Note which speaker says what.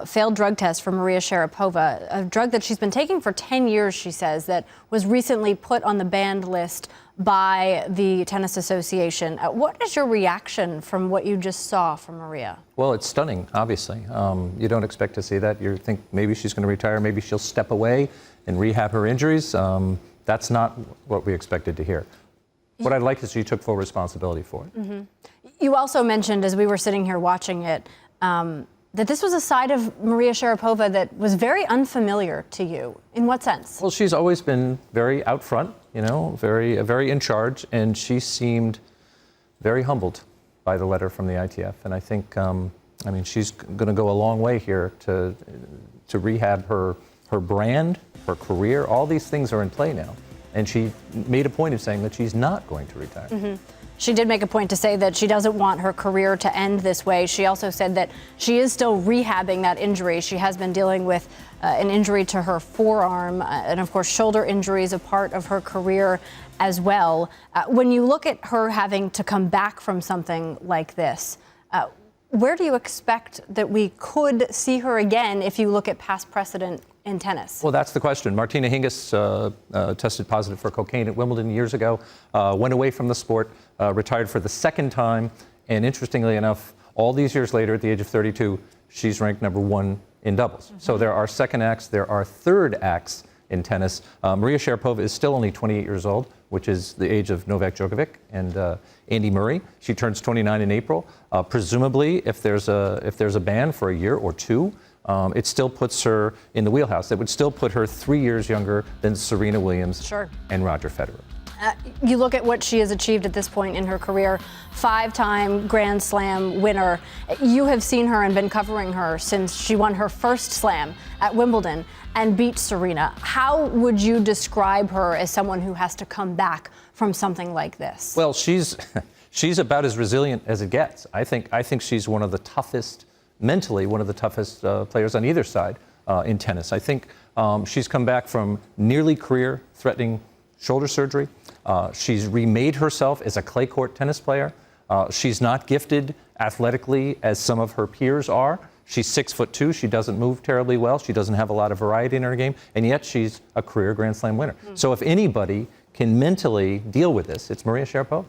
Speaker 1: failed drug test for Maria Sharapova, a drug that she's been taking for 10 years, she says, that was recently put on the banned list by the Tennis Association. What is your reaction from what you just saw from Maria?
Speaker 2: Well, it's stunning, obviously. You don't expect to see that. You think maybe she's going to retire, maybe she'll step away and rehab her injuries. That's not what we expected to hear. What I'd like is she took full responsibility for it.
Speaker 1: Mm-hmm. You also mentioned, as we were sitting here watching it, that this was a side of Maria Sharapova that was very unfamiliar to you. In what sense?
Speaker 2: Well, she's always been very out front, you know, very in charge, and she seemed very humbled by the letter from the ITF. And I think, I mean, she's going to go a long way here to rehab her brand, her career. All these things are in play now. And she made a point of saying that she's not going to retire.
Speaker 1: Mm-hmm. She did make a point to say that she doesn't want her career to end this way. She also said that she is still rehabbing that injury. She has been dealing with an injury to her forearm, and of course shoulder injury is a part of her career as well. When you look at her having to come back from something like this, where do you expect that we could see her again if you look at past precedent in tennis?
Speaker 2: Well, that's the question. Martina Hingis tested positive for cocaine at Wimbledon years ago, went away from the sport, retired for the second time, and interestingly enough, all these years later, at the age of 32, she's ranked #1 in doubles. Mm-hmm. So there are second acts, there are third acts in tennis. Maria Sharapova is still only 28 years old, which is the age of Novak Djokovic and Andy Murray. She turns 29 in April. Presumably, if there's a ban for a year or two, it still puts her in the wheelhouse. It would still put her 3 years younger than Serena Williams
Speaker 1: Sure.
Speaker 2: and Roger Federer.
Speaker 1: You look at what she has achieved at this point in her career, 5-time Grand Slam winner. You have seen her and been covering her since she won her first Slam at Wimbledon and beat Serena. How would you describe her as someone who has to come back from something like this?
Speaker 2: Well, she's about as resilient as it gets. I think she's one of the toughest, mentally one of the toughest players on either side in tennis. I think she's come back from nearly career-threatening shoulder surgery. She's remade herself as a clay court tennis player. She's not gifted athletically as some of her peers are. She's 6'2". She doesn't move terribly well. She doesn't have a lot of variety in her game, and yet she's a career Grand Slam winner. So if anybody can mentally deal with this, it's Maria Sharapova.